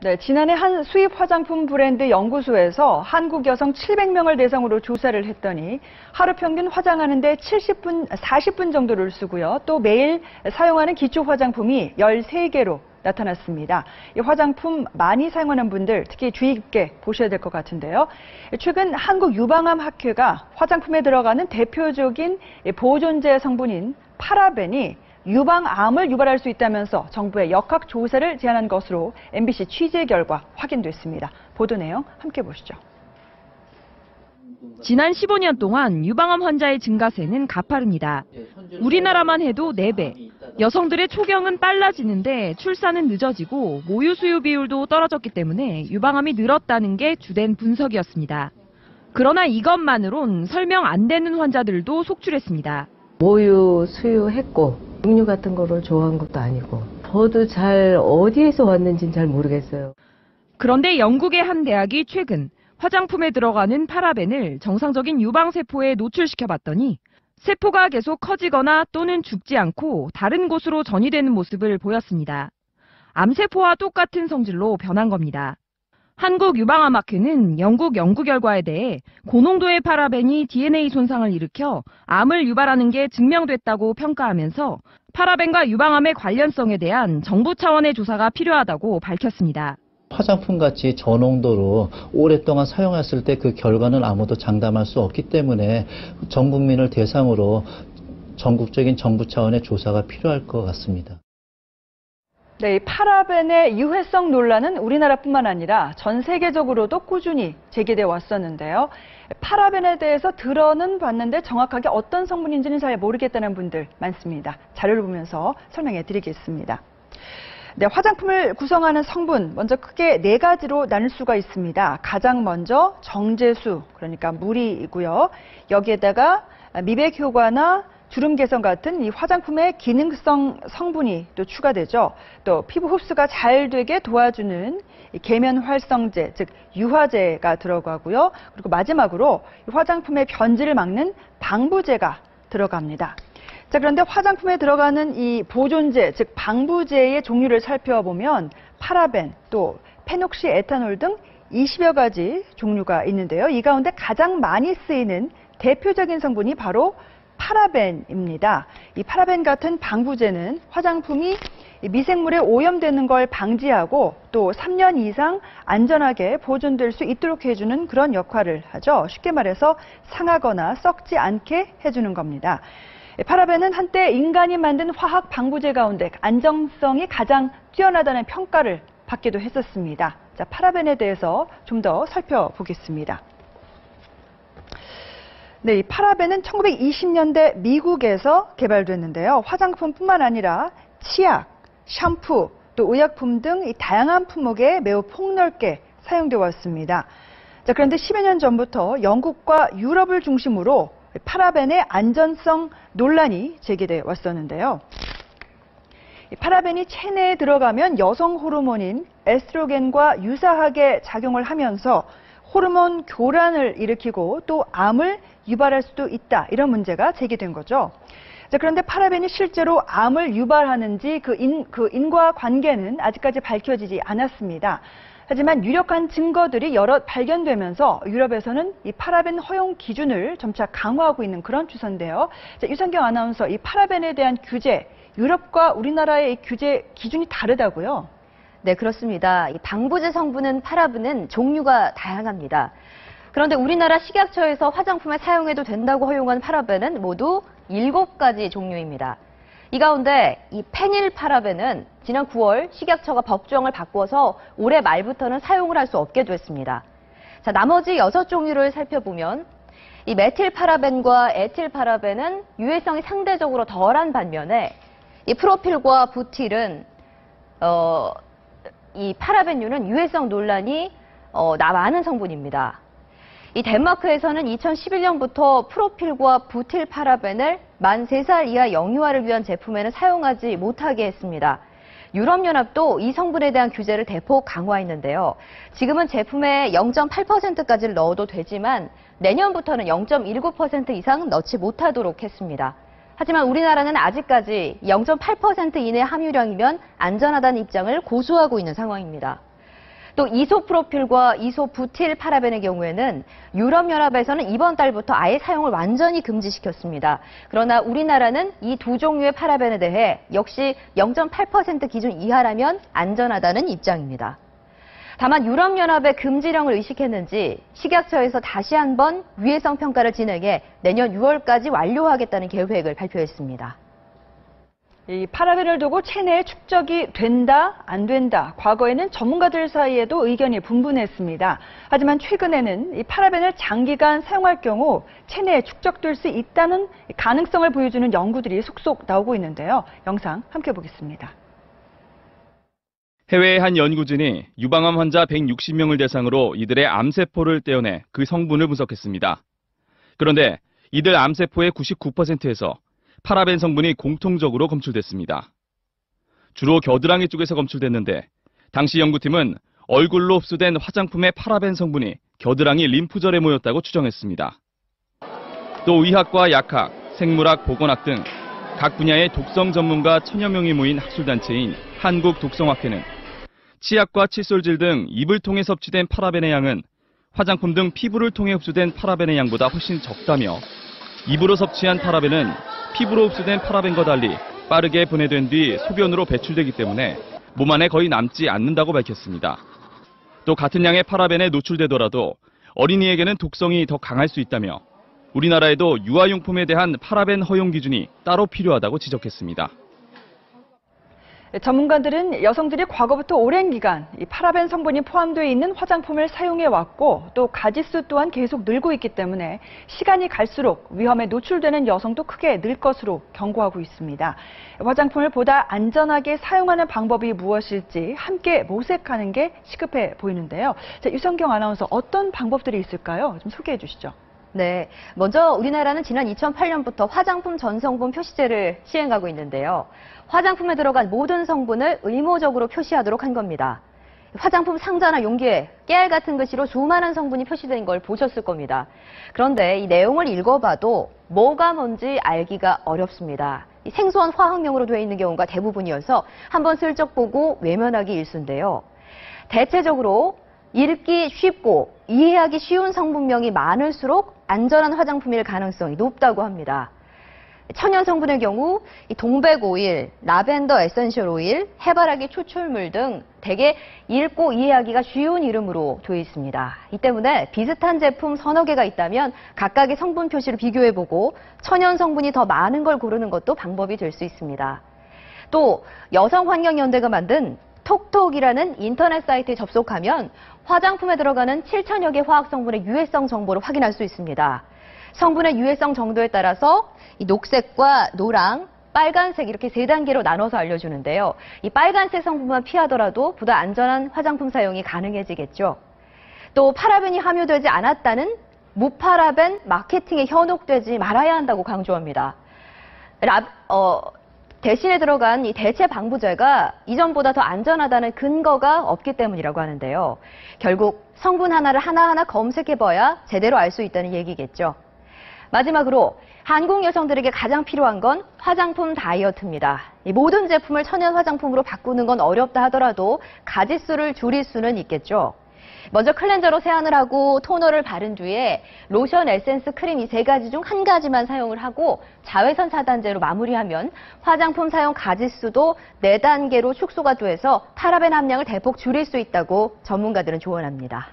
네, 지난해 한 수입 화장품 브랜드 연구소에서 한국 여성 700명을 대상으로 조사를 했더니 하루 평균 화장하는데 40분 정도를 쓰고요. 또 매일 사용하는 기초 화장품이 13개로 나타났습니다. 이 화장품 많이 사용하는 분들 특히 주의 깊게 보셔야 될 것 같은데요. 최근 한국유방암학회가 화장품에 들어가는 대표적인 보존제 성분인 파라벤이 유방암을 유발할 수 있다면서 정부에 역학 조사를 제안한 것으로 MBC 취재 결과 확인됐습니다. 보도 내용 함께 보시죠. 지난 15년 동안 유방암 환자의 증가세는 가파릅니다. 우리나라만 해도 4배. 여성들의 초경은 빨라지는데 출산은 늦어지고 모유 수유 비율도 떨어졌기 때문에 유방암이 늘었다는 게 주된 분석이었습니다. 그러나 이것만으론 설명 안 되는 환자들도 속출했습니다. 모유 수유했고 육류 같은 거를 좋아한 것도 아니고 저도 잘 어디에서 왔는지는 잘 모르겠어요. 그런데 영국의 한 대학이 최근 화장품에 들어가는 파라벤을 정상적인 유방세포에 노출시켜봤더니 세포가 계속 커지거나 또는 죽지 않고 다른 곳으로 전이되는 모습을 보였습니다. 암세포와 똑같은 성질로 변한 겁니다. 한국유방암학회는 영국 연구 결과에 대해 고농도의 파라벤이 DNA 손상을 일으켜 암을 유발하는 게 증명됐다고 평가하면서 파라벤과 유방암의 관련성에 대한 정부 차원의 조사가 필요하다고 밝혔습니다. 화장품같이 저농도로 오랫동안 사용했을 때 그 결과는 아무도 장담할 수 없기 때문에 전 국민을 대상으로 전국적인 정부 차원의 조사가 필요할 것 같습니다. 네, 이 파라벤의 유해성 논란은 우리나라뿐만 아니라 전 세계적으로도 꾸준히 제기돼 왔었는데요. 파라벤에 대해서 들어는 봤는데 정확하게 어떤 성분인지는 잘 모르겠다는 분들 많습니다. 자료를 보면서 설명해 드리겠습니다. 네, 화장품을 구성하는 성분 먼저 크게 4가지로 나눌 수가 있습니다. 가장 먼저 정제수, 그러니까 물이고요. 여기에다가 미백 효과나 주름 개선 같은 이 화장품의 기능성 성분이 또 추가되죠. 또 피부 흡수가 잘 되게 도와주는 계면 활성제, 즉 유화제가 들어가고요. 그리고 마지막으로 화장품의 변질을 막는 방부제가 들어갑니다. 자, 그런데 화장품에 들어가는 이 보존제, 즉 방부제의 종류를 살펴보면 파라벤, 또 페녹시 에탄올 등 20여 가지 종류가 있는데요. 이 가운데 가장 많이 쓰이는 대표적인 성분이 바로 파라벤입니다. 이 파라벤 같은 방부제는 화장품이 미생물에 오염되는 걸 방지하고 또 3년 이상 안전하게 보존될 수 있도록 해주는 그런 역할을 하죠. 쉽게 말해서 상하거나 썩지 않게 해주는 겁니다. 파라벤은 한때 인간이 만든 화학 방부제 가운데 안정성이 가장 뛰어나다는 평가를 받기도 했었습니다. 자, 파라벤에 대해서 좀 더 살펴보겠습니다. 네, 이 파라벤은 1920년대 미국에서 개발됐는데요. 화장품뿐만 아니라 치약, 샴푸, 또 의약품 등 이 다양한 품목에 매우 폭넓게 사용되어 왔습니다. 자, 그런데 10여 년 전부터 영국과 유럽을 중심으로 파라벤의 안전성 논란이 제기돼 왔었는데요. 파라벤이 체내에 들어가면 여성 호르몬인 에스트로겐과 유사하게 작용을 하면서 호르몬 교란을 일으키고 또 암을 유발할 수도 있다. 이런 문제가 제기된 거죠. 자, 그런데 파라벤이 실제로 암을 유발하는지 그 인과관계는 아직까지 밝혀지지 않았습니다. 하지만 유력한 증거들이 여럿 발견되면서 유럽에서는 이 파라벤 허용 기준을 점차 강화하고 있는 그런 추세인데요. 자, 유선경 아나운서, 이 파라벤에 대한 규제, 유럽과 우리나라의 이 규제 기준이 다르다고요? 네, 그렇습니다. 이 방부제 성분은 파라벤은 종류가 다양합니다. 그런데 우리나라 식약처에서 화장품에 사용해도 된다고 허용한 파라벤은 모두 7가지 종류입니다. 이 가운데 이 페닐파라벤은 지난 9월 식약처가 법조항을 바꿔서 올해 말부터는 사용을 할 수 없게 됐습니다. 자, 나머지 6종류를 살펴보면 이 메틸파라벤과 에틸파라벤은 유해성이 상대적으로 덜한 반면에 이 프로필과 부틸은 이 파라벤류는 유해성 논란이 많은 성분입니다. 이 덴마크에서는 2011년부터 프로필과 부틸파라벤을 만 3살 이하 영유아를 위한 제품에는 사용하지 못하게 했습니다. 유럽연합도 이 성분에 대한 규제를 대폭 강화했는데요. 지금은 제품에 0.8%까지를 넣어도 되지만 내년부터는 0.19% 이상 넣지 못하도록 했습니다. 하지만 우리나라는 아직까지 0.8% 이내 함유량이면 안전하다는 입장을 고수하고 있는 상황입니다. 또 이소프로필과 이소부틸 파라벤의 경우에는 유럽연합에서는 이번 달부터 아예 사용을 완전히 금지시켰습니다. 그러나 우리나라는 이 두 종류의 파라벤에 대해 역시 0.8% 기준 이하라면 안전하다는 입장입니다. 다만 유럽연합의 금지령을 의식했는지 식약처에서 다시 한번 위해성 평가를 진행해 내년 6월까지 완료하겠다는 계획을 발표했습니다. 이 파라벤을 두고 체내에 축적이 된다, 안 된다. 과거에는 전문가들 사이에도 의견이 분분했습니다. 하지만 최근에는 이 파라벤을 장기간 사용할 경우 체내에 축적될 수 있다는 가능성을 보여주는 연구들이 속속 나오고 있는데요. 영상 함께 보겠습니다. 해외의 한 연구진이 유방암 환자 160명을 대상으로 이들의 암세포를 떼어내 그 성분을 분석했습니다. 그런데 이들 암세포의 99%에서 파라벤 성분이 공통적으로 검출됐습니다. 주로 겨드랑이 쪽에서 검출됐는데 당시 연구팀은 얼굴로 흡수된 화장품의 파라벤 성분이 겨드랑이 림프절에 모였다고 추정했습니다. 또 의학과 약학, 생물학, 보건학 등 각 분야의 독성 전문가 1000여 명이 모인 학술단체인 한국독성학회는 치약과 칫솔질 등 입을 통해 섭취된 파라벤의 양은 화장품 등 피부를 통해 흡수된 파라벤의 양보다 훨씬 적다며 입으로 섭취한 파라벤은 피부로 흡수된 파라벤과 달리 빠르게 분해된 뒤 소변으로 배출되기 때문에 몸 안에 거의 남지 않는다고 밝혔습니다. 또 같은 양의 파라벤에 노출되더라도 어린이에게는 독성이 더 강할 수 있다며 우리나라에도 유아용품에 대한 파라벤 허용 기준이 따로 필요하다고 지적했습니다. 전문가들은 여성들이 과거부터 오랜 기간 이 파라벤 성분이 포함되어 있는 화장품을 사용해 왔고 또 가짓수 또한 계속 늘고 있기 때문에 시간이 갈수록 위험에 노출되는 여성도 크게 늘 것으로 경고하고 있습니다. 화장품을 보다 안전하게 사용하는 방법이 무엇일지 함께 모색하는 게 시급해 보이는데요. 자, 유성경 아나운서 어떤 방법들이 있을까요? 좀 소개해 주시죠. 네, 먼저 우리나라는 지난 2008년부터 화장품 전성분 표시제를 시행하고 있는데요. 화장품에 들어간 모든 성분을 의무적으로 표시하도록 한 겁니다. 화장품 상자나 용기에 깨알 같은 글씨로 수많은 성분이 표시된 걸 보셨을 겁니다. 그런데 이 내용을 읽어봐도 뭐가 뭔지 알기가 어렵습니다. 생소한 화학명으로 되어 있는 경우가 대부분이어서 한번 슬쩍 보고 외면하기 일쑤인데요. 대체적으로 읽기 쉽고 이해하기 쉬운 성분명이 많을수록 안전한 화장품일 가능성이 높다고 합니다. 천연 성분의 경우 동백오일, 라벤더 에센셜 오일, 해바라기 추출물 등 대개 읽고 이해하기가 쉬운 이름으로 되어 있습니다. 이 때문에 비슷한 제품 서너 개가 있다면 각각의 성분 표시를 비교해보고 천연 성분이 더 많은 걸 고르는 것도 방법이 될 수 있습니다. 또 여성환경연대가 만든 톡톡이라는 인터넷 사이트에 접속하면 화장품에 들어가는 7천여 개 화학 성분의 유해성 정보를 확인할 수 있습니다. 성분의 유해성 정도에 따라서 이 녹색과 노랑, 빨간색 이렇게 세 단계로 나눠서 알려주는데요. 이 빨간색 성분만 피하더라도 보다 안전한 화장품 사용이 가능해지겠죠. 또 파라벤이 함유되지 않았다는 무파라벤 마케팅에 현혹되지 말아야 한다고 강조합니다. 대신에 들어간 이 대체 방부제가 이전보다 더 안전하다는 근거가 없기 때문이라고 하는데요. 결국 성분 하나를 하나하나 검색해봐야 제대로 알 수 있다는 얘기겠죠. 마지막으로 한국 여성들에게 가장 필요한 건 화장품 다이어트입니다. 이 모든 제품을 천연 화장품으로 바꾸는 건 어렵다 하더라도 가짓수를 줄일 수는 있겠죠. 먼저 클렌저로 세안을 하고 토너를 바른 뒤에 로션, 에센스, 크림 이 세 가지 중 한 가지만 사용을 하고 자외선 차단제로 마무리하면 화장품 사용 가짓수도 4단계로 축소가 돼서 파라벤 함량을 대폭 줄일 수 있다고 전문가들은 조언합니다.